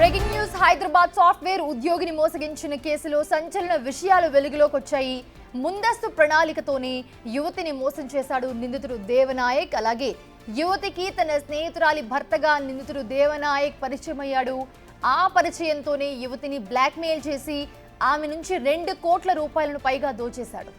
Breaking news Hyderabad software ఉద్యోగిని మోసగించిన కేసులో సంచలన విషయాలు వెలుగులోకి వచ్చాయి. ముందస్తు ప్రణాళికతోనే యువతిని మోసం చేశాడు నిందితుడు దేవనాయక్. అలాగే యువతికి తన స్నేహితురాలి భర్తగా నిందితుడు దేవనాయక్ పరిచయమయ్యాడు. ఆ పరిచయంతోనే యువతిని బ్లాక్మెయిల్ చేసి ఆమె నుంచి 2 కోట్ల రూపాయలను పైగా దోచేశాడు.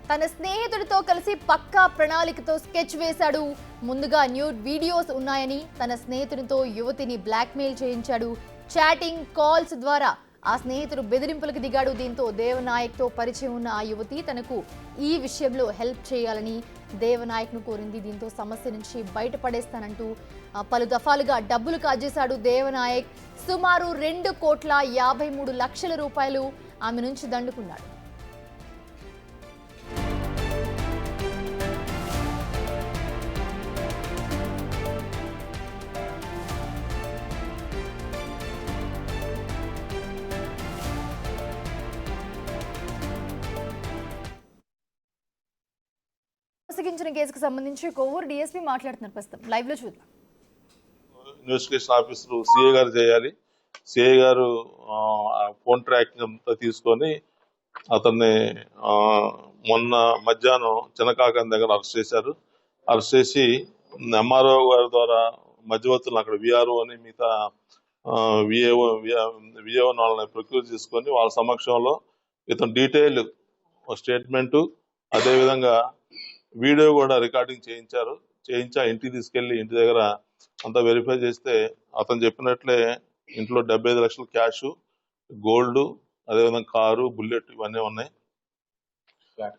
తన స్నేహితుడితో కలిసి పక్కా ప్రణాళికతో స్కెచ్ వేశాడు. ముందుగా న్యూడ్ వీడియోస్ ఉన్నాయని తన స్నేహితుడితో యువతిని బ్లాక్మెయిల్ చేయించాడు. చాటింగ్ కాల్స్ ద్వారా ఆ స్నేహితుడు బెదిరింపులకు దిగాడు. దీంతో దేవనాయక్తో పరిచయం ఉన్న ఆ యువతి తనకు ఈ విషయంలో హెల్ప్ చేయాలని దేవనాయక్ను కోరింది. దీంతో సమస్య నుంచి బయటపడేస్తానంటూ పలు దఫాలుగా డబ్బులు కాజేశాడు దేవనాయక్. సుమారు 2,53,00,000 రూపాయలు ఆమె నుంచి దండుకున్నాడు. మోసగించిన కేసుకు సంబంధించి కొవ్వూరు డీఎస్పీ మాట్లాడుతున్నారు. ప్రస్తుతం లైవ్ లో చూద్దాం. ఇన్వెస్టిగేషన్ ఆఫీసర్ సిఐ గారు చేయాలి. సిఐ గారు ఫోన్ ట్రాకింగ్ అంతా తీసుకొని అతన్ని మొన్న మధ్యాహ్నం చిన్నకాకం దగ్గర అరెస్ట్ చేశారు. అరెస్ట్ చేసి ఎంఆర్ఓ గారి ద్వారా మధ్యవర్తులను అక్కడ విఆర్ఓ అని మిగతా విఏఓ వాళ్ళని ప్రొక్యూర్ చేసుకొని వాళ్ళ సమక్షంలో ఇతను డీటెయిల్ స్టేట్మెంటు అదేవిధంగా వీడియో కూడా రికార్డింగ్ చేయించా ఇంటికి తీసుకెళ్లి ఇంటి దగ్గర అంతా వెరిఫై చేస్తే అతను చెప్పినట్లే ఇంట్లో 75 లక్షలు క్యాష్, గోల్డ్, అదేవిధంగా కారు, బుల్లెట్ ఇవన్నీ ఉన్నాయి.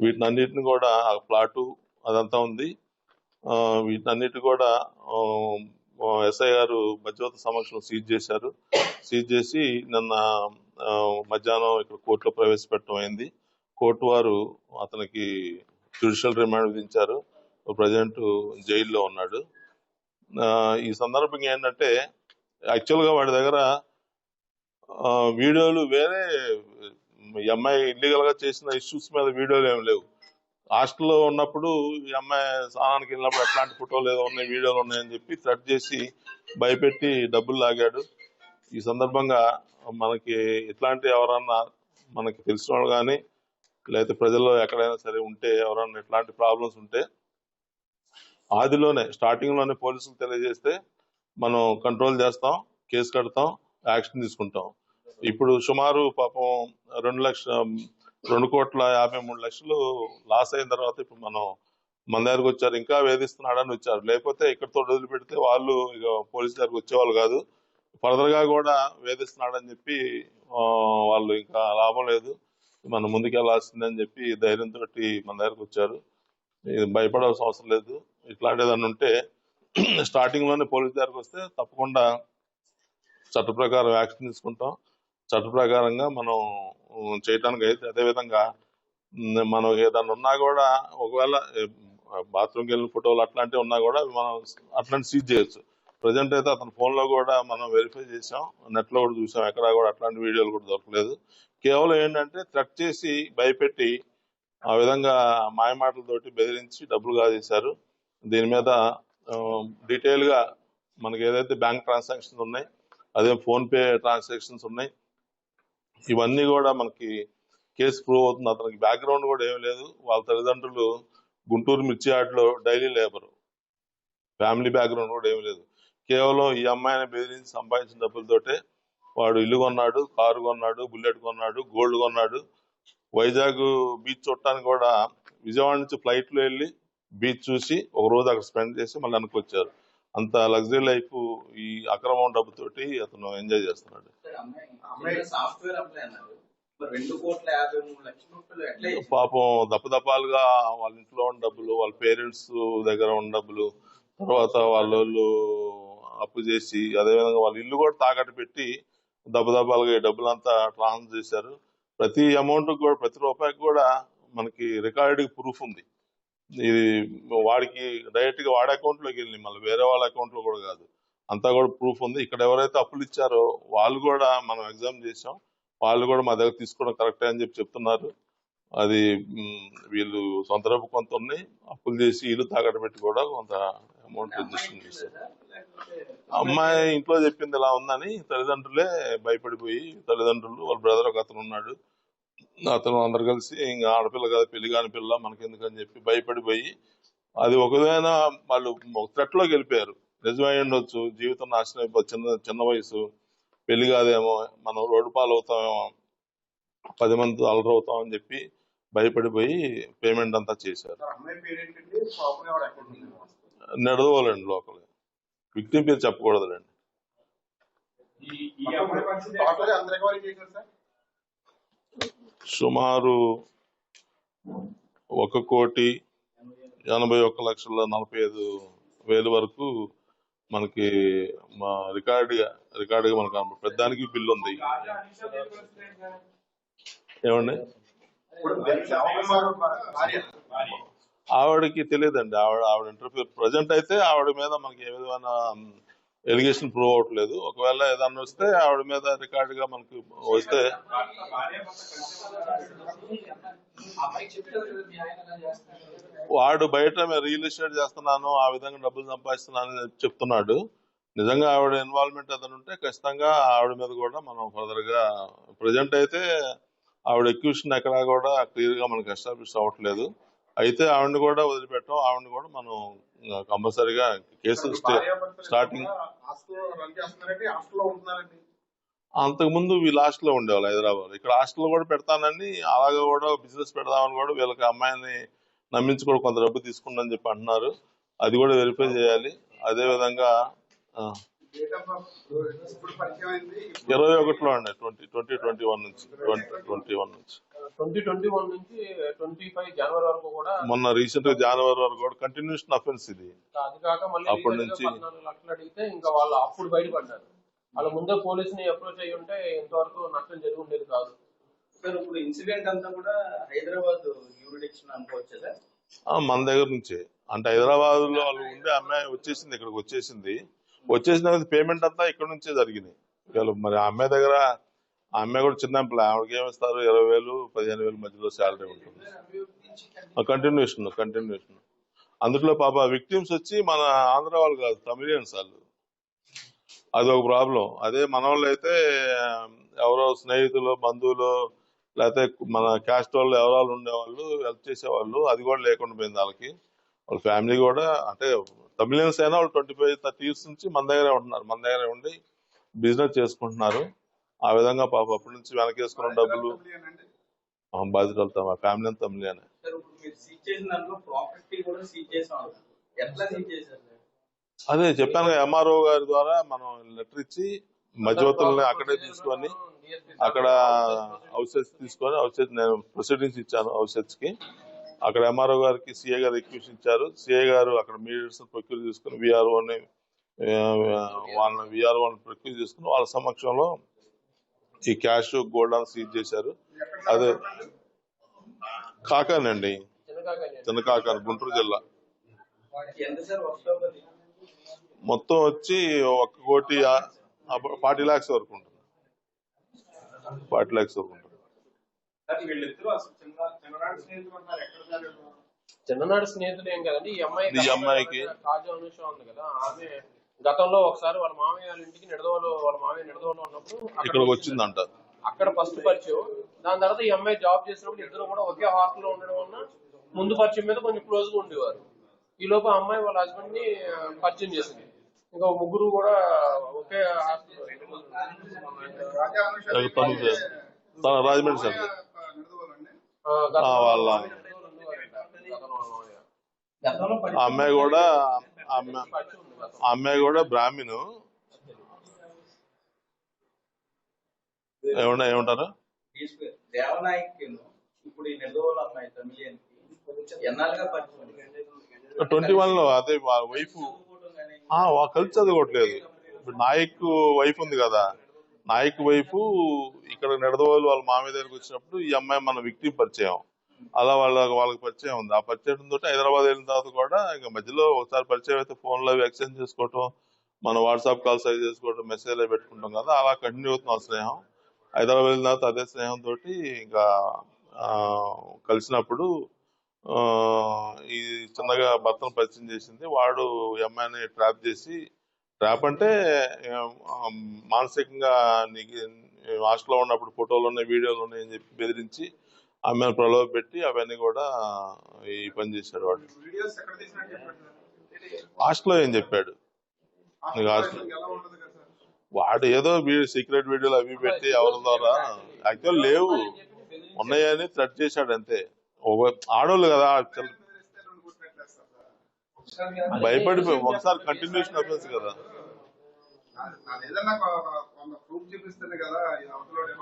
వీటినన్నిటిని కూడా ప్లాటు అదంతా ఉంది. వీటినన్నిటి కూడా ఎస్ఐ గారు మధ్యవర్తి సమక్షంలో సీజ్ చేశారు. సీజ్ చేసి నిన్న మధ్యాహ్నం ఇక్కడ కోర్టులో ప్రవేశపెట్టడం అయింది. కోర్టు వారు అతనికి జ్యుడిషియల్ రిమాండ్ విధించారు. ప్రజెంట్ జైల్లో ఉన్నాడు. ఈ సందర్భంగా ఏంటంటే యాక్చువల్గా వాడి దగ్గర వీడియోలు వేరే అమ్మాయి ఇల్లీగల్ గా చేసిన ఇష్యూస్ మీద వీడియోలు ఏమి లేవు. హాస్టల్లో ఉన్నప్పుడు ఈ అమ్మాయి స్నానానికి వెళ్ళినప్పుడు ఎట్లాంటి ఫోటోలు ఏదో ఉన్నాయి, వీడియోలు ఉన్నాయని చెప్పి థ్రెట్ చేసి భయపెట్టి డబ్బులు లాగాడు. ఈ సందర్భంగా మనకి ఇట్లాంటి ఎవరన్నా మనకి తెలిసిన వాళ్ళు కానీ లేకపోతే ప్రజల్లో ఎక్కడైనా సరే ఉంటే ఎవరన్నా ఇట్లాంటి ప్రాబ్లమ్స్ ఉంటే స్టార్టింగ్ లోనే పోలీసులకు తెలియజేస్తే మనం కంట్రోల్ చేస్తాం, కేసు కడతాం, యాక్షన్ తీసుకుంటాం. ఇప్పుడు సుమారు పాపం 2,53,00,000 లాస్ అయిన తర్వాత ఇప్పుడు మన దగ్గరకు వచ్చారు. ఇంకా వేధిస్తున్నాడని వచ్చారు. లేకపోతే ఇక్కడతో వదిలిపెడితే వాళ్ళు ఇక పోలీసు దగ్గరకు వచ్చేవాళ్ళు కాదు. ఫర్దర్ గా కూడా వేధిస్తున్నాడని చెప్పి వాళ్ళు ఇంకా లాభం లేదు, మనం ముందుకెళ్లాల్సిందని చెప్పి ధైర్యంతో మన దగ్గరకు వచ్చారు. భయపడాల్సిన అవసరం లేదు. ఇట్లాంటి ఏదన్నా ఉంటే స్టార్టింగ్ లోనే పోలీస్ దగ్గరకు వస్తే తప్పకుండా చట్ట ప్రకారం యాక్షన్ తీసుకుంటాం. చట్ట ప్రకారంగా మనం చేయటానికి అయితే అదేవిధంగా మనం ఏదన్నా ఉన్నా కూడా ఒకవేళ బాత్రూమ్కి వెళ్ళిన ఫోటోలు అట్లాంటివి ఉన్నా కూడా మనం అట్లాంటి సీజ్ చేయొచ్చు. ప్రజెంట్ అయితే అతని ఫోన్ లో కూడా మనం వెరిఫై చేసాం, నెట్ లో కూడా చూసాం, ఎక్కడా కూడా అట్లాంటి వీడియోలు కూడా దొరకలేదు. కేవలం ఏంటంటే థ్రెట్ చేసి భయపెట్టి ఆ విధంగా మాయమాటలతోటి బెదిరించి డబ్బులు కాజేశారు. దీని మీద డీటెయిల్ గా మనకి ఏదైతే బ్యాంక్ ట్రాన్సాక్షన్స్ ఉన్నాయి, అదే ఫోన్ పే ట్రాన్సాక్షన్స్ ఉన్నాయి, ఇవన్నీ కూడా మనకి కేసు ప్రూవ్ అవుతుంది. అతనికి బ్యాక్గ్రౌండ్ కూడా ఏమీ లేదు. వాళ్ళ తల్లిదండ్రులు గుంటూరు మిర్చి యార్డ్లో డైలీ లేబరు, ఫ్యామిలీ బ్యాక్గ్రౌండ్ కూడా ఏమీ లేదు. కేవలం ఈ అమ్మాయిని బెదిరించి సంపాదించిన డబ్బులతోటే వాడు ఇల్లు కొన్నాడు, కారు కొన్నాడు, బుల్లెట్ కొన్నాడు, గోల్డ్ కొన్నాడు. వైజాగ్ బీచ్ చూడటానికి కూడా విజయవాడ నుంచి ఫ్లైట్ లో వెళ్ళి బీచ్ చూసి ఒక రోజు అక్కడ స్పెండ్ చేసి మళ్ళీ అనుకొచ్చారు. అంత లగ్జరీ లైఫ్ ఈ అక్రమం డబ్బుతోటి అతను ఎంజాయ్ చేస్తున్నాడు. పాపం దప్పదపాలుగా వాళ్ళ ఇంట్లో ఉన్న డబ్బులు, వాళ్ళ పేరెంట్స్ దగ్గర ఉన్న డబ్బులు, తర్వాత వాళ్ళు అప్పు చేసి అదేవిధంగా వాళ్ళ ఇల్లు కూడా తాకట్టు పెట్టి దప్పదపాలుగా ఈ డబ్బులంతా ట్రాన్స్ఫర్ చేశారు. ప్రతి అమౌంట్ కూడా ప్రతి రూపాయికి కూడా మనకి రికార్డ్ ప్రూఫ్ ఉంది. ఇది వాడికి డైరెక్ట్ గా వాడి అకౌంట్ లోకి వెళ్ళి మళ్ళీ వేరే వాళ్ళ అకౌంట్ లో కూడా కాదు, అంతా కూడా ప్రూఫ్ ఉంది. ఇక్కడ ఎవరైతే అప్పులు ఇచ్చారో వాళ్ళు కూడా మనం ఎగ్జామ్ చేసాం, వాళ్ళు కూడా మా దగ్గర తీసుకోవడం కరెక్టే అని చెప్తున్నారు. అది వీళ్ళు సొంత డబ్బు కొంత ఉన్నాయి, అప్పులు చేసి ఇల్లు తాకట్టు పెట్టి కూడా కొంత అమౌంట్ రిజిస్టర్ చేశారు. అమ్మాయి ఇంట్లో చెప్పింది ఇలా ఉందని తల్లిదండ్రులే భయపడిపోయి, తల్లిదండ్రులు వాళ్ళ బ్రదర్ ఒక అతను ఉన్నాడు, అతను అందరు కలిసి ఇంకా ఆడపిల్ల కదా, పెళ్లి కాని పిల్ల మనకెందుకని చెప్పి భయపడిపోయి, అది ఒకవేళ వాళ్ళు ఒక థ్రెట్లోకి వెళ్ళిపోయారు. నిజమై ఉండొచ్చు, జీవితం నాశనం అయిపోతుంది, చిన్న వయసు, పెళ్లి కాదేమో, మనం రోడ్డు పాలు అవుతామేమో, 10 మంది అలరవుతాం అని చెప్పి భయపడిపోయి పేమెంట్ అంతా చేశారు. నడవలండి లోకల్, విక్టిమ్ పేరు చెప్పకూడదులేండి. సుమారు 1,81,45,000 వరకు మనకి మా రికార్డుగా మనకు పెద్దానికి బిల్లు ఉంది. ఏమండి ఆవిడకి తెలియదండి, ఆవిడ ఇంటర్ఫియర్ ప్రజెంట్ అయితే ఆవిడ మీద మనకి ఏ విధమైన ఎలిగేషన్ ప్రూవ్ అవట్లేదు. ఒకవేళ ఏదన్నా వస్తే ఆవిడ మీద రికార్డుగా మనకి వస్తే వాడు బయట రియల్ ఎస్టేట్ చేస్తున్నాను, ఆ విధంగా డబ్బులు సంపాదిస్తున్నాను అని చెప్తున్నాడు. నిజంగా ఆవిడ ఇన్వాల్వ్మెంట్ ఏదైనా ఉంటే ఖచ్చితంగా ఆవిడ మీద కూడా మనం ఫర్దర్ గా, ప్రజెంట్ అయితే ఆవిడ ఎక్యూషన్ ఎక్కడా కూడా క్లియర్ గా మనకి ఎస్టాబ్లిష్ అవ్వట్లేదు. అయితే ఆవిడని కూడా వదిలిపెట్టాం, ఆవిడని కూడా మనం కంపల్సరీగా కేసు స్టార్టింగ్. అంతకుముందు వీళ్ళు హాస్టల్లో ఉండేవాళ్ళు హైదరాబాద్, ఇక్కడ హాస్టల్లో కూడా పెడతానని, అలాగే కూడా బిజినెస్ పెడదామని కూడా వీళ్ళకి అమ్మాయిని నమ్మించి కూడా కొంత డబ్బు తీసుకుందని చెప్పి అంటున్నారు. అది కూడా వెరిఫై చేయాలి. అదే విధంగా 21లో అండి, 2021 నుంచి 2021 నుంచి 25 జనవరి వరకు కూడా, మొన్న రీసెంట్ గా జనవరి వరకు కూడా కంటిన్యూషన్ అఫెన్స్ ఇది. అది కాక మళ్ళీ అప్పటి నుంచి 14 లక్షలు అడిగితే ఇంకా వాళ్ళు అప్పుడు బయటపడ్డారు. వాళ్ళ ముందే పోలీసుని అప్రోచ్ అయ్యి ఉంటే ఇంతవరకు నష్టం జరిగి ఉండేది కాదు. సార్ ఇప్పుడు ఇన్సిడెంట్ అంతా కూడా హైదరాబాద్ యూరిడిక్షన్ అనుకోవచ్చా? మన దగ్గర నుంచే, అంటే హైదరాబాద్ లో వాళ్ళు ఉండే అమ్మాయి వచ్చేసింది, ఇక్కడికి వచ్చేసిన పేమెంట్ అంతా ఇక్కడ నుంచే జరిగినాయి. మరి ఆ అమ్మాయి దగ్గర, ఆ అమ్మాయి కూడా చిన్న ఎంప్లాయ్, ఆవిడకి ఏమిస్తారు 20,000 15,000 మధ్యలో శాలరీ ఉంటుంది. కంటిన్యూషన్ అందులో పాప విక్టిమ్స్ వచ్చి మన ఆంధ్ర వాళ్ళు కాదు, తమిళియన్స్ వాళ్ళు. అది ఒక ప్రాబ్లం. అదే మన వాళ్ళు అయితే ఎవరో స్నేహితులు, బంధువులు, లేకపోతే మన క్యాస్ట్ వాళ్ళు ఎవరాలు ఉండేవాళ్ళు, హెల్ప్ చేసేవాళ్ళు. అది కూడా లేకుండా పోయింది వాళ్ళకి. వాళ్ళ ఫ్యామిలీ కూడా, అంటే తమిళియన్స్ అయినా వాళ్ళు 25-30 years నుంచి మన దగ్గరే ఉంటున్నారు, మన దగ్గరే ఉండి బిజినెస్ చేసుకుంటున్నారు. ఆ విధంగా పాప అప్పటి నుంచి వెనకేసుకున్న డబ్బులు బాధితులతో మా ఫ్యామిలీ అంతా తమిళియనే. అదే చెప్పాను, ఎంఆర్ఓ గారి ద్వారా మనం లెటర్ ఇచ్చి మధ్యవర్తులని అక్కడే తీసుకొని, అక్కడ హౌసెస్ తీసుకొని, హౌసెస్ నేను ప్రొసీడింగ్స్ ఇచ్చాను హౌసెస్ కి. అక్కడ ఎంఆర్ఓ గారికి సిఐ గారు ఎక్యూషన్ ఇచ్చారు. సిఐ గారు అక్కడ మీడియేటర్స్ ప్రొక్యూర్ చేసుకుని విఆర్ఓని ప్రొక్యూర్ చేసుకుని వాళ్ళ సమక్షంలో ఈ క్యాష్ గోల్డ్ సీజ్ చేశారు. అదే కాకానండి, చిన్న కాకాని, గుంటూరు జిల్లా. మొత్తం వచ్చి 1,40 lakhs వరకు ఉంటుంది. 40 lakhs వరకు ఉంటుంది. చిన్ననాడు స్నేహితులు ఏం కదండి. ఈ అమ్మాయికి కాజా అనుష ఉంది కదా, ఆమె గతంలో ఒకసారి వాళ్ళ మామయ్య వాళ్ళ ఇంటికి నిడదవోలో ఉన్నప్పుడు ఇక్కడికి వచ్చిందంట. అక్కడ ఫస్ట్ పరిచయం. దాని తర్వాత ఈ అమ్మాయి జాబ్ చేసినప్పుడు ఇద్దరు కూడా ఒకే హాస్టల్లో ఉండడం వల్ల ముందు పరిచయం మీద కొంచెం క్లోజ్ గా ఉండేవారు. ఈ లోపు అమ్మాయి వాళ్ళ హస్బెండ్ ని పరిచయం చేసింది. ఇంకా ముగ్గురు కూడా ఒకే హాస్టల్, రాజమండ్రి సార్. వాళ్ళ అమ్మాయి కూడా బ్రాహ్మణు. ఏమంటారు ఇప్పుడు 21 లో అదే వైఫ్ కలిసి చదువుకోవట్లేదు. ఇప్పుడు నాయక్ వైఫ్ ఉంది కదా, నాయక్ వైఫ్ ఇక్కడ నిడదవోలు వాళ్ళ మామయ్య దగ్గరకు వచ్చినప్పుడు ఈ అమ్మాయి మన విక్టిమ్ పరిచయం. అలా వాళ్ళకి పరిచయం ఉంది. ఆ పరిచయం తోటి హైదరాబాద్ వెళ్ళిన తర్వాత కూడా ఇంకా మధ్యలో ఒకసారి పరిచయం అయితే ఫోన్లో ఎక్స్చేంజ్ చేసుకోవటం, మనం వాట్సాప్ కాల్స్ అవి చేసుకోవడం, మెసేజ్లో పెట్టుకుంటాం కదా, అలా కంటిన్యూ అవుతున్నాం స్నేహం. హైదరాబాద్ వెళ్ళిన తర్వాత అదే స్నేహంతో ఇంకా కలిసినప్పుడు ఈ చిన్నగా భర్తను పరిచయం చేసింది. వాడు అమ్మాయిని ట్రాప్ చేసి, ట్రాప్ అంటే మానసికంగా నీకు హాస్టల్లో ఉన్నప్పుడు ఫోటోలు ఉన్నాయి, వీడియోలు ఉన్నాయి అని చెప్పి బెదిరించి అమ్మాయిని ప్రలోభ పెట్టి అవన్నీ కూడా ఈ పని చేశాడు వాడు. హాస్టల్లో ఏం చెప్పాడు నీకు? హాస్టల్ వాడు ఏదో సీక్రెట్ వీడియోలు అవి పెట్టి ఎవరి ద్వారా యాక్చువల్ లేవు ఉన్నాయని థ్రెట్ చేశాడు అంతే. ఆడోళ్ళు కదా భయపడిపోయి ఒకసారి కంటిన్యూషన్ అఫెన్స్ కదా.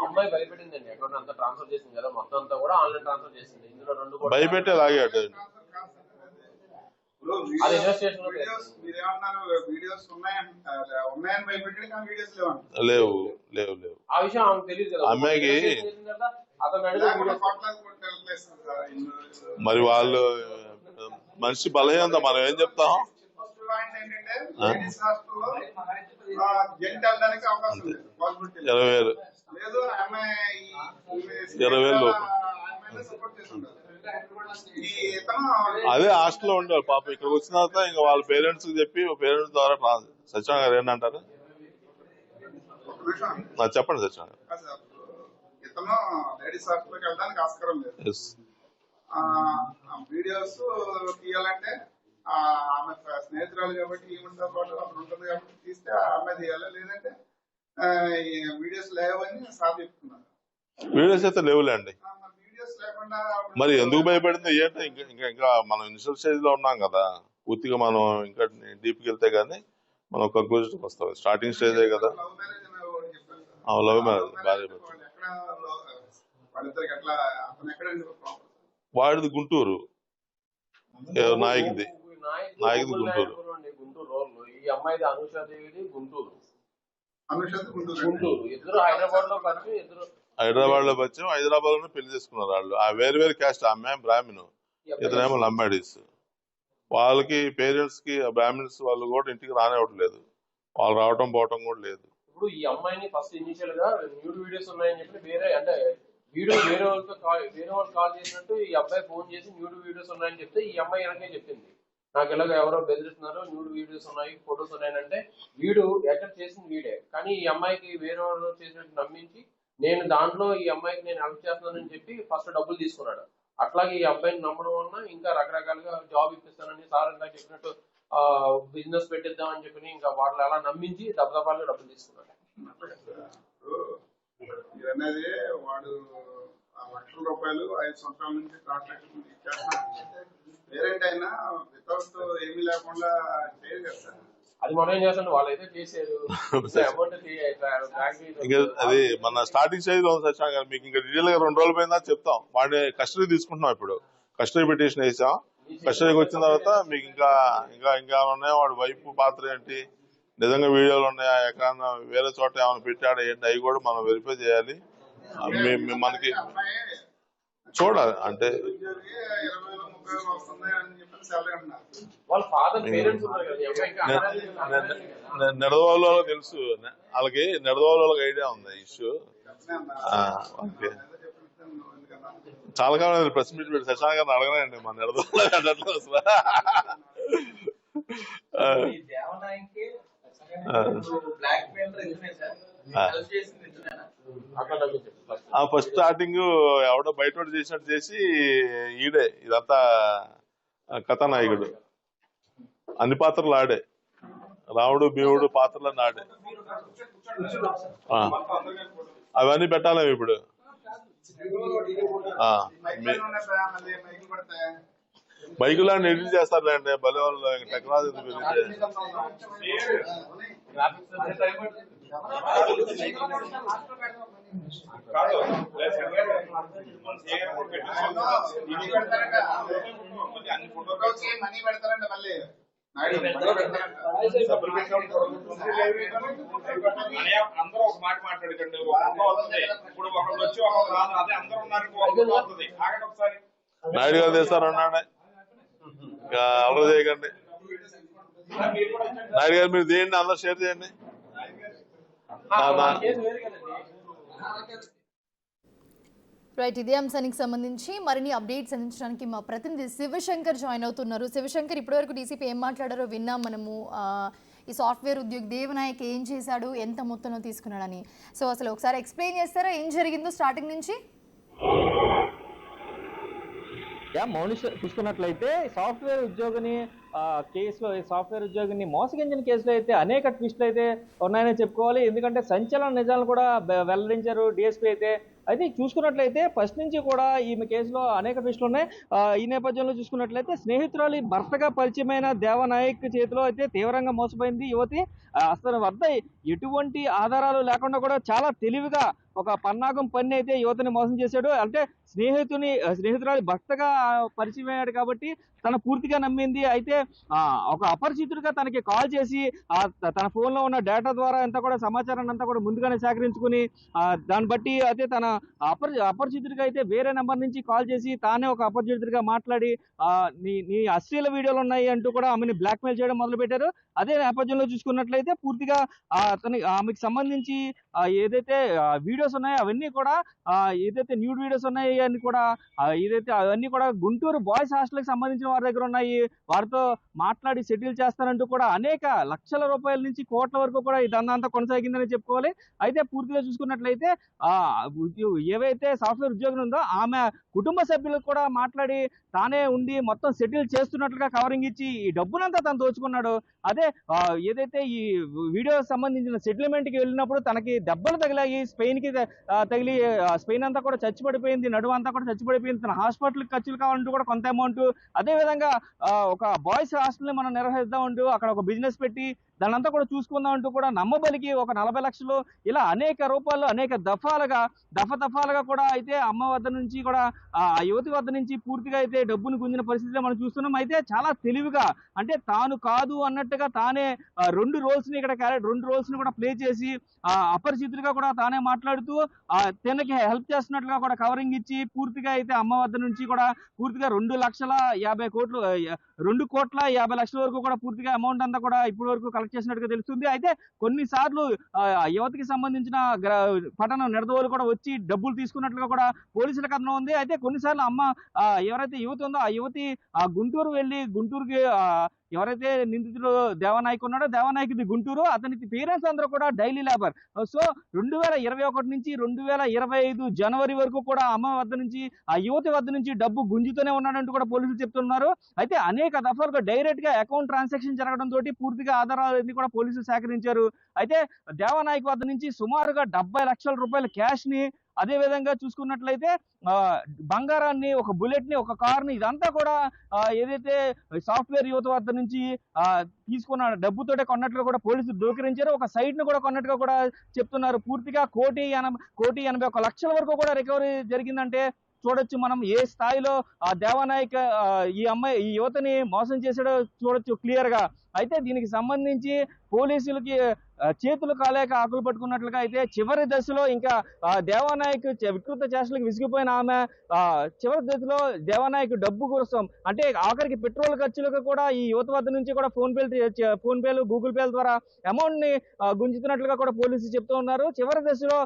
అమ్మాయి భయపెట్టిందండి, అకౌంట్ అంతా ట్రాన్స్ఫర్ చేసింది కదా, మొత్తం అంతా కూడా ఆన్లైన్ ట్రాన్స్ఫర్ చేసింది. ఇందులో 2 కూడా భయపెట్టే లాగాడు. అది ఇన్వెస్టిగేషన్ లేవు లేవు లేవు ఆ విషయం ఆమెకు తెలియదు కదా. అమ్మాయికి అతను అడిగిన మరి వాళ్ళు మనిషి బలహీనత మనం ఏం చెప్తాం? 20,000 లోపు అదే హాస్టల్లో ఉండేవాళ్ళు పాప. ఇక్కడికి వచ్చిన తర్వాత ఇంకా వాళ్ళ పేరెంట్స్ కి చెప్పి పేరెంట్స్ ద్వారా సత్యనారాయణ గారు ఏంటంటారు? చెప్పండి సత్యనారాయణ గారు. ఇతను లేడీస్ హాస్టల్కి వెళ్ళడానికి ఆస్కారం లేదు. వీడియోస్ తీయాలంటే ఆమె స్నేహితురాలు కాబట్టి ఈమెతో పాటు అక్కడ ఉంటుంది కాబట్టి తీస్తే ఆమె తీయాలి, లేదంటే వీడియోస్ లేవని సార్ చెప్తున్నారు. వీడియోస్ అయితే లేవులేండి. వీడియోస్ లేకుండా మరి ఎందుకు భయపడింది ఏంటో? ఇంకా మనం ఇనిషియల్ స్టేజ్ లో ఉన్నాం కదా, పూర్తిగా మనం ఇంకా డీప్కి వెళ్తే గానీ మనం కంక్లూజన్ వస్తాం. స్టార్టింగ్ స్టేజే కదా. లవ్ మ్యారేజ్ భార్య వాడిది గుంటూరు, నాయకుది గుంటూరు. ఈ అమ్మాయిది అనుషాదేవిది గుంటూరు. ఇద్దరు హైదరాబాద్ లో వచ్చాం, హైదరాబాద్ లోనే పెళ్లి చేసుకున్నారు వాళ్ళు. ఆ వేరు వేరు క్యాస్ట్. అమ్మాయి బ్రాహ్మణు, ఇతనేమో లంబాడీస్. వాళ్ళకి పేరెంట్స్ కి బ్రాహ్మణ్స్ వాళ్ళు కూడా ఇంటికి రానివ్వట్లేదు. వాళ్ళు రావటం పోవటం కూడా లేదు. ఇప్పుడు ఈ అమ్మాయిని ఫస్ట్ ఇనిషియల్ గా న్యూడ్ వీడియోస్ ఉన్నాయని చెప్పి వేరే అంటే వీడియో వేరే వాళ్ళు కాల్ చేసినట్టు ఈ అబ్బాయి ఫోన్ చేసి న్యూడ్ వీడియోస్ ఉన్నాయని చెప్తే ఈ అమ్మాయి వెనకే చెప్పింది, నాకు ఇలాగ ఎవరో బెదిరిస్తున్నారు, న్యూడ్ వీడియోస్ ఉన్నాయి, ఫొటోస్ ఉన్నాయనంటే వీడు ఎక్కడ చేసింది వీడే. కానీ ఈ అమ్మాయికి వేరే వాళ్ళు చేసినట్టు నమ్మించి నేను దాంట్లో ఈ అమ్మాయికి నేను హెల్ప్ చేస్తున్నానని చెప్పి ఫస్ట్ డబ్బులు తీసుకున్నాడు. అట్లాగే ఈ అబ్బాయిని నమ్మడం వలన ఇంకా రకరకాలుగా జాబ్ ఇప్పిస్తానని సార్ ఇంకా చెప్పినట్టు బిజినెస్ పెట్టిద్దామని చెప్పి ఇంకా వాళ్ళు అలా నమ్మించి దబ్బదబాలుగా డబ్బులు తీసుకున్నాడు. అనేది వాడు ₹1,00,000 5 సంవత్సరాల నుంచి ట్రాన్సాక్షన్ ఇచ్చేస్తున్నాడు. పేరెంట్ అయినా వితౌట్ ఏమీ లేకుండా చేయదు కదా సార్. అది మనం ఏం చేస్తాం, వాళ్ళైతే చేశారు అమౌంట్. అది మన స్టార్టింగ్ స్టేజ్ లో సత్యనారాయణ గారు మీకు ఇంకా డీటెయిల్ గా 2 రోజుల పోయిందా చెప్తాం. వాడిని కస్టడీ తీసుకుంటున్నాం. ఇప్పుడు కస్టడీ పిటిషన్ వేసాం. కస్టడీకి వచ్చిన తర్వాత మీకు ఇంకా ఇంకా ఇంకా ఉన్నాయో వాడి వైపు పాత్ర ఏంటి, నిజంగా వీడియోలు ఉన్నాయా, ఎక్కడన్నా వేరే చోట ఏమైనా పెట్టాడా ఏంటి, అవి కూడా మనం వెరిఫై చేయాలి. మనకి చూడాలి అంటే నెడదవాళ్ళలో తెలుసు వాళ్ళకి, నెడదవాళ్ళకి ఐడియా ఉంది ఇష్యూ. ఓకే, చాలా కాలం ప్రెస్ మీట్ పెట్టి శశాంక్ గారిని అడగనండి మన నెడదవాళ్ళు అసలు. ఫస్ట్ స్టార్టింగ్ ఎవడో బయట చేసినట్టు చేసి ఈడే ఇదంతా కథానాయకుడు, అన్ని పాత్రలు ఆడే, రాముడు భీముడు పాత్రలన్నీ ఆడే. అవన్నీ పెట్టాలి ఇప్పుడు. బైకులన్నీ ఎడిట్ చేస్తారులేండి, భలే వాళ్ళు టెక్నాలజీ పెరిగితే. మనీ పెడతారండి మళ్ళీ. అందరూ ఒక మాట మాట్లాడకండి. ఇప్పుడు ఒకళ్ళు వచ్చి ఒకళ్ళు రాదు, అదే అందరూ ఉన్నారు. ఒకసారి నాయుడు గారు చేస్తారు అన్నాడే, ఇంకా అమలు చేయకండి. నాయుడు గారు మీరు తీయండి, అందరూ షేర్ చేయండి. కేసు వేరు కదండి. రైట్, ఇదే అంశానికి సంబంధించి మరిన్ని అప్డేట్స్ అందించడానికి మా ప్రతినిధి శివశంకర్ జాయిన్ అవుతున్నారు. శివశంకర్, ఇప్పటివరకు డీసీపీ ఏం మాట్లాడారో విన్నాం మనము. ఈ సాఫ్ట్వేర్ ఉద్యోగి దేవనాయక్ ఏం చేశాడు, ఎంత మొత్తంలో తీసుకున్నాడని. సో అసలు ఒకసారి ఎక్స్ప్లెయిన్ చేస్తారా ఏం జరిగిందో స్టార్టింగ్ నుంచి? మౌనిష్ చూసుకున్నట్లయితే సాఫ్ట్వేర్ ఉద్యోగిని కేసులో, సాఫ్ట్వేర్ ఉద్యోగిని మోసగించిన కేసులో అయితే అనేక ట్విస్టులు అయితే ఉన్నాయని చెప్పుకోవాలి. ఎందుకంటే సంచలన నిజాలను కూడా వెల్లడించారు డిఎస్పీ అయితే. అయితే చూసుకున్నట్లయితే ఫస్ట్ నుంచి కూడా ఈమె కేసులో అనేక ట్విస్టులు ఉన్నాయి. ఈ నేపథ్యంలో చూసుకున్నట్లయితే స్నేహితురాలి భర్తగా పరిచయమైన దేవనాయక్ చేతిలో అయితే తీవ్రంగా మోసపోయింది యువతి. అసలు వద్ద ఎటువంటి ఆధారాలు లేకుండా కూడా చాలా తెలివిగా ఒక పన్నాగం పని అయితే యువతిని మోసం చేశాడు. అంటే స్నేహితురాలి భర్తగా పరిచయం అయ్యాడు కాబట్టి తన పూర్తిగా నమ్మింది. అయితే ఒక అపరిచితుడిగా తనకి కాల్ చేసి తన ఫోన్లో ఉన్న డేటా ద్వారా అంతా కూడా సమాచారాన్ని అంతా కూడా ముందుగానే సేకరించుకుని దాన్ని బట్టి అయితే తన అపరిచితుడిగా అయితే వేరే నెంబర్ నుంచి కాల్ చేసి తానే ఒక అపరిచితుడిగా మాట్లాడి నీ అశ్లీల వీడియోలు ఉన్నాయి అంటూ కూడా ఆమెను బ్లాక్మెయిల్ చేయడం మొదలుపెట్టారు. అదే నేపథ్యంలో చూసుకున్నట్లయితే పూర్తిగా ఆమెకు సంబంధించి ఏదైతే వీడియోస్ ఉన్నాయో అవన్నీ కూడా ఏదైతే న్యూడ్ వీడియోస్ ఉన్నాయి అని కూడా ఏదైతే అవన్నీ కూడా గుంటూరు బాయ్స్ హాస్టల్కి సంబంధించిన వారి దగ్గర ఉన్నాయి. వారితో మాట్లాడి సెటిల్ చేస్తానంటూ కూడా అనేక లక్షల రూపాయల నుంచి కోట్ల వరకు కూడా ఈ దందా కొనసాగిందని చెప్పుకోవాలి. అయితే పూర్తిగా చూసుకున్నట్లయితే ఏవైతే సాఫ్ట్వేర్ ఉద్యోగం ఉందో ఆమె కుటుంబ సభ్యులకు కూడా మాట్లాడి తానే ఉండి మొత్తం సెటిల్ చేస్తున్నట్లుగా కవరింగ్ ఇచ్చి ఈ డబ్బునంతా తను దోచుకున్నాడు. అదే ఏదైతే ఈ వీడియో సంబంధించిన సెటిల్మెంట్కి వెళ్ళినప్పుడు తనకి దెబ్బలు తగిలాయి, స్పెయిన్కి తగిలి స్పెయిన్ అంతా కూడా చచ్చిపడిపోయింది, నడుము అంతా కూడా చచ్చిపడిపోయింది. తన హాస్పిటల్కి ఖర్చులు కావాలంటూ కూడా కొంత అమౌంట్, అదేవిధంగా ఒక బాయ్స్ హాస్టల్ని మనం నిర్వహిద్దామంటూ అక్కడ ఒక బిజినెస్ పెట్టి దానంతా కూడా చూసుకుందాం అంటూ కూడా నమ్మబలికి ఒక 40 లక్షలు ఇలా అనేక రూపాయలు అనేక దఫాలుగా కూడా అయితే అమ్మ వద్ద నుంచి కూడా ఆ యువతి వద్ద నుంచి పూర్తిగా అయితే డబ్బును గుంజిన పరిస్థితిలో మనం చూస్తున్నాం. అయితే చాలా తెలివిగా, అంటే తాను కాదు అన్నట్టుగా తానే రెండు రోల్స్ ని కూడా ప్లే చేసి అపరిచితులుగా కూడా తానే మాట్లాడుతూ తనకి హెల్ప్ చేస్తున్నట్లుగా కూడా కవరింగ్ ఇచ్చి పూర్తిగా అయితే అమ్మ వద్ద నుంచి కూడా పూర్తిగా 2 కోట్ల 50 లక్షల వరకు కూడా పూర్తిగా అమౌంట్ అంతా కూడా ఇప్పటి వరకు కలెక్ట్ చేసినట్టుగా తెలుస్తుంది. అయితే కొన్నిసార్లు యువతికి సంబంధించిన పట్టణం నిడదవోలు కూడా వచ్చి డబ్బులు తీసుకున్నట్లుగా కూడా పోలీసుల కథనం ఉంది. అయితే కొన్నిసార్లు అమ్మ ఎవరైతే యువతి ఉందో ఆ యువతి గుంటూరుకి ఎవరైతే నిందితుడు దేవనాయక్ ఉన్నాడో దేవనాయక్ది గుంటూరు, అతనికి పేరెంట్స్ అందరూ కూడా డైలీ లేబర్. సో 2021 నుంచి 2025 జనవరి వరకు కూడా అమ్మ వద్ద నుంచి ఆ యువతి వద్ద నుంచి డబ్బు గుంజుతూనే ఉన్నాడంటూ కూడా పోలీసులు చెప్తున్నారు. అయితే అనేక దఫాలుగా డైరెక్ట్ గా అకౌంట్ ట్రాన్సాక్షన్ జరగడం తోటి పూర్తిగా ఆధారాలన్నీ కూడా పోలీసులు సేకరించారు. అయితే దేవనాయక్ వద్ద నుంచి సుమారుగా 70 లక్షల రూపాయల క్యాష్ ని, అదే విధంగా చూసుకున్నట్లయితే బంగారాన్ని, ఒక బుల్లెట్ ని, ఒక కార్ ని, ఇదంతా కూడా ఏదైతే సాఫ్ట్వేర్ యువత వద్ద నుంచి తీసుకున్న డబ్బుతోటే కొన్నట్లుగా కూడా పోలీసులు ధృవీకరించారు. ఒక సైట్ ని కూడా కొన్నట్టుగా కూడా చెప్తున్నారు. పూర్తిగా 1,81 లక్షల వరకు కూడా రికవరీ జరిగిందంటే చూడొచ్చు మనం ఏ స్థాయిలో ఆ దేవనాయక్ ఈ యువతని మోసం చేసాడో చూడొచ్చు క్లియర్ గా. అయితే దీనికి సంబంధించి పోలీసులకి చేతులు కాలేక ఆకులు పట్టుకున్నట్లుగా అయితే చివరి దశలో ఇంకా దేవనాయక్ వికృత చేష్టలకు విసిగిపోయిన ఆమె చివరి దశలో దేవనాయక్ డబ్బు కోసం, అంటే ఆఖరికి పెట్రోల్ ఖర్చులకు కూడా ఈ యువత వద్ద నుంచి కూడా ఫోన్ పేలు గూగుల్ పేల ద్వారా అమౌంట్ ని గుంజుతున్నట్లుగా కూడా పోలీసులు చెప్తూ ఉన్నారు. చివరి దశలో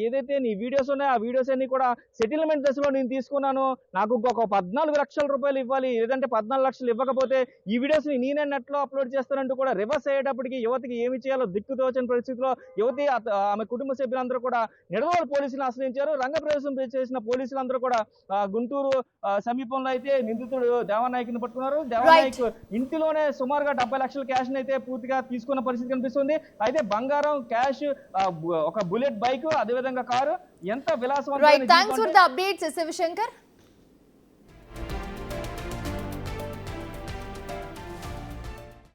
ఏదైతే నీ వీడియోస్ ఉన్నాయో ఆ వీడియోస్ అన్ని కూడా సెటిల్మెంట్ దశలో నేను తీసుకున్నాను, నాకు ఒక 14 లక్షల రూపాయలు ఇవ్వాలి, లేదంటే 14 లక్షలు ఇవ్వకపోతే ఈ వీడియోస్ ని నేనే నెట్ లో అప్లోడ్ చేస్తానంటూ కూడా రివర్స్ అయ్యేటప్పటికి యువతికి ఏమి చేయాలో దిక్కుతోచని పరిస్థితిలో యువతి ఆమె కుటుంబ సభ్యులందరూ కూడా నిడదవోలు పోలీసులను ఆశ్రయించారు. రంగప్రవేశం చేసిన పోలీసులందరూ కూడా గుంటూరు సమీపంలో అయితే నిందితుడు దేవనాయక్ ని పట్టుకున్నారు. దేవనాయక్ ఇంటిలోనే సుమారుగా 70 లక్షల క్యాష్ ని అయితే పూర్తిగా తీసుకున్న పరిస్థితి కనిపిస్తుంది. అయితే బంగారం, క్యాష్, ఒక బుల్లెట్ బైక్, అదేవిధంగా కారు, ఎంత విలాసవంతమైన thanks for the updates Shivshankar.